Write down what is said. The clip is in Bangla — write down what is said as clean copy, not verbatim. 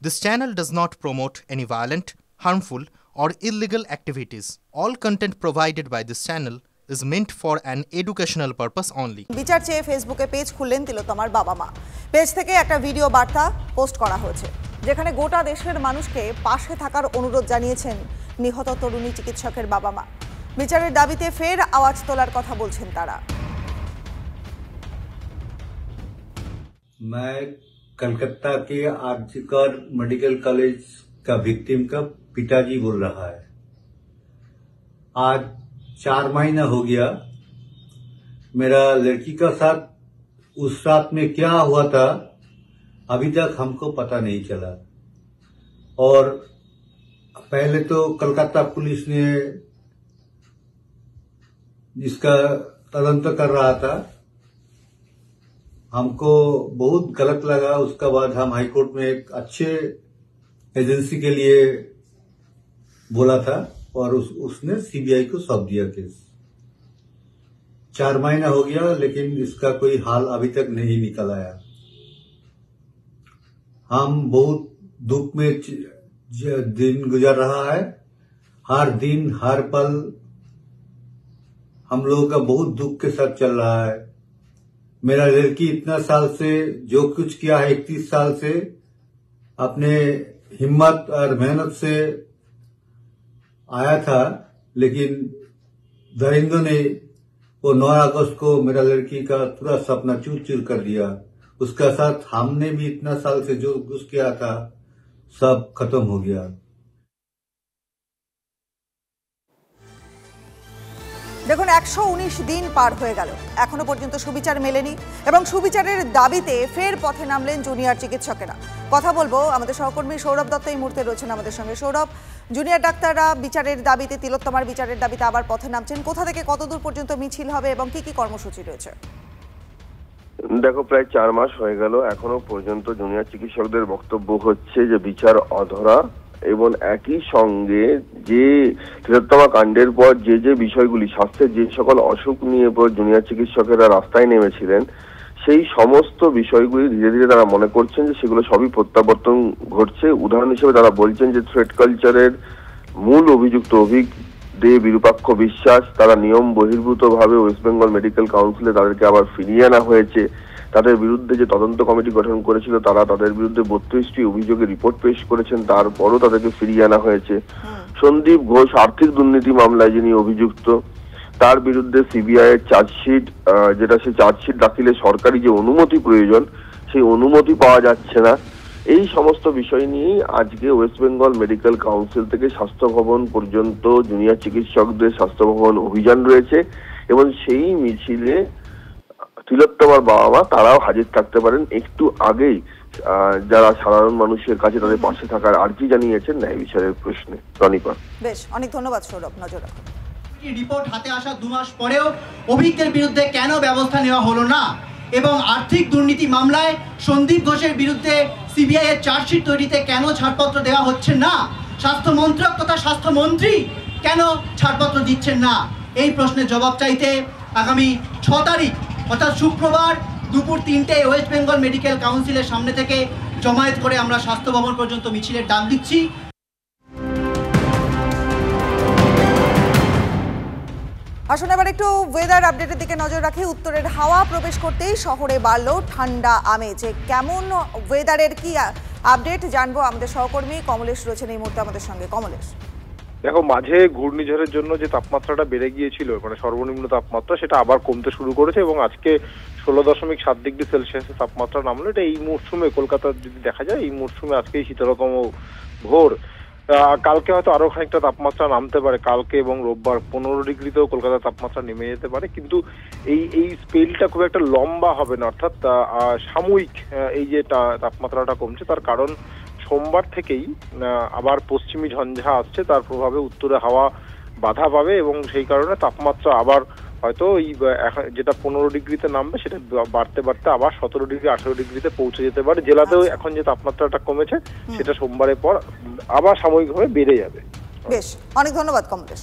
This channel does not promote any violent, harmful, or illegal activities. All content provided by this channel is meant for an educational purpose only. বিচার চেয়ে ফেসবুকে পেজ খুললেন তিলোত্তমার বাবা মা। পেজ থেকে একটা ভিডিও বার্তা পোস্ট করা হয়েছে, যেখানে গোটা দেশের মানুষকে পাশে থাকার অনুরোধ জানিয়েছেন নিহত তরুণী চিকিৎসকের বাবা মা। বিচারের দাবিতে ফের আওয়াজ তোলার কথা বলছেন তারা। मैं कलकत्ता के आरजीकर मेडिकल कॉलेज का विक्टिम का पिताजी बोल रहा है। आज 4 महीना हो गया। मेरा लड़की का साथ उस रात में क्या हुआ था अभी तक हमको पता नहीं चला। और पहले तो कलकत्ता पुलिस ने इसका तदंत कर रहा था, हमको बहुत गलत लगा। उसके बाद हम हाईकोर्ट में एक अच्छे एजेंसी के लिए बोला था और उसने सीबीआई को सौंप दिया केस। 4 महीना हो गया, लेकिन इसका कोई हाल अभी तक नहीं निकल आया। हम बहुत दुख में दिन गुजर रहा है। हर दिन हर पल हम लोगों का बहुत दुख के साथ चल रहा है। मेरा लड़की इतना साल से जो कुछ किया है, 31 साल से अपने हिम्मत और मेहनत से आया था, लेकिन दरिंदों ने वो 9 अगस्त को मेरा लड़की का पूरा सपना चूर चूर कर दिया। उसका साथ हमने भी इतना साल से जो कुछ किया था सब खत्म हो गया। দেখুন, 119 দিন পার হয়ে গেল, এখনো পর্যন্ত সুবিচার মেলেনি এবং সুবিচারের দাবিতে ফের পথে নামলেন জুনিয়র চিকিৎসকেরা। কথা বলবো আমাদের সহকর্মী সৌরভ দত্ত এই মুহূর্তে রয়েছেন আমাদের সঙ্গে। সৌরভ, জুনিয়র ডাক্তাররা বিচারের দাবিতে, তিলোত্তমার বিচারের দাবিতে আবার পথে নামছেন। কোথা থেকে কতদূর পর্যন্ত মিছিল হবে এবং কি কি কর্মসূচি রয়েছে? দেখো, প্রায় 4 মাস হয়ে গেল, এখনো পর্যন্ত জুনিয়র চিকিৎসকদের বক্তব্য হচ্ছে যে বিচার অধরা এবং একই সঙ্গে যে তিলোত্তমা কাণ্ডের পর যে বিষয়গুলি, স্বাস্থ্যের যে সকল অসুখ নিয়ে পর জুনিয়র চিকিৎসকেরা রাস্তায় নেমেছিলেন, সেই সমস্ত বিষয়গুলি ধীরে ধীরে তারা মনে করছেন যে সেগুলো সবই প্রত্যাবর্তন ঘটছে। উদাহরণ হিসেবে তারা বলছেন যে থ্রেড কালচারের মূল অভিযুক্ত দে বিরূপাক্ষ বিশ্বাস, তারা নিয়ম বহির্ভূতভাবে ওয়েস্ট বেঙ্গল মেডিকেল কাউন্সিলে তাদেরকে আবার ফিরিয়ে আনা হয়েছে। তাদের বিরুদ্ধে যে তদন্ত কমিটি গঠন করেছিল তারা তাদের বিরুদ্ধে 32টি অভিযোগের রিপোর্ট পেশ করেছেন, তারপরও তাদেরকে ফিরিয়ে আনা হয়েছে। সন্দীপ ঘোষ আর্থিক দুর্নীতি মামলায় যিনি অভিযুক্ত, তার বিরুদ্ধে সিবিআই এর চার্জশিট, যেটা সেই চার্জশিট দাখিলে সরকারি যে অনুমতি প্রয়োজন সেই অনুমতি পাওয়া যাচ্ছে না। এই সমস্ত বিষয় নিয়েই আজকে ওয়েস্ট বেঙ্গল মেডিকেল কাউন্সিল থেকে স্বাস্থ্য ভবন পর্যন্ত জুনিয়র চিকিৎসকদের স্বাস্থ্য ভবন অভিযান রয়েছে এবং সেই মিছিলে তিলোত্তমার বাবা মা তারাও হাজির থাকতে পারেন। একটু আগেই যারা সাধারণ মানুষের কাছে তাদের পাশে থাকার আর্জি জানিয়েছেন ন্যায় বিচারের প্রশ্নে। রনিপা, বেশ, অনেক ধন্যবাদ সৌরভ। নজর রাখুন। রিপোর্ট হাতে আসা 2 মাস পরেও অভিজ্ঞদের বিরুদ্ধে কেন ব্যবস্থা নেওয়া হলো না এবং আর্থিক দুর্নীতি মামলায় সন্দীপ ঘোষের বিরুদ্ধে সিবিআই এর চার্জশিট তৈরিতে কেন ছাড়পত্র দেওয়া হচ্ছে না, স্বাস্থ্য মন্ত্রক তথা স্বাস্থ্যমন্ত্রী কেন ছাড়পত্র দিচ্ছেন না, এই প্রশ্নের জবাব চাইতে আগামী 6 তারিখ অর্থাৎ শুক্রবার দুপুর 3টায় ওয়েস্ট বেঙ্গল মেডিকেল কাউন্সিলের সামনে থেকে জমায়েত করে আমরা স্বাস্থ্য ভবন পর্যন্ত মিছিলের ডাক দিচ্ছি। আসুন এবার একটু ওয়েদার আপডেটের দিকে নজর রাখি। উত্তরের হাওয়া প্রবেশ করতেই শহরে বাড়লো ঠান্ডা আমেজ। কেমন ওয়েদারের কি আপডেট জানবো, আমাদের সহকর্মী কমলেশ রয়েছেন এই মুহূর্তে আমাদের সঙ্গে। কমলেশ, দেখো, মাঝে ঘূর্ণিঝড়ের জন্য যে তাপমাত্রাটা বেড়ে গিয়েছিল, মানে সর্বনিম্ন তাপমাত্রা, সেটা আবার কমতে শুরু করেছে এবং আজকে 16.7 ডিগ্রি সেলসিয়াসের তাপমাত্রা নামলো। এটা এই মরশুমে কলকাতার যদি দেখা যায়, এই মরশুমে আজকেই শীতলতম ভোর। কালকে হয়তো আরো খানিকটা তাপমাত্রা নামতে পারে, কালকে এবং রোববার 15 ডিগ্রিতেও কলকাতার তাপমাত্রা নেমে যেতে পারে, কিন্তু এই স্পেলটা খুব একটা লম্বা হবে না, অর্থাৎ সাময়িক এই যে তাপমাত্রাটা কমছে তার কারণ সোমবার থেকেই আবার পশ্চিমী ঝঞ্ঝা আসছে, তার প্রভাবে উত্তরে হাওয়া বাধা পাবে এবং সেই কারণে তাপমাত্রা আবার হয়তো যেটা 15 ডিগ্রিতে নামবে সেটা বাড়তে বাড়তে আবার 17 ডিগ্রি 18 ডিগ্রিতে পৌঁছে যেতে পারে। জেলাতেও এখন যে তাপমাত্রাটা কমেছে সেটা সোমবারের পর আবার সাময়িকভাবে বেড়ে যাবে। বেশ, অনেক ধন্যবাদ কমলেশ।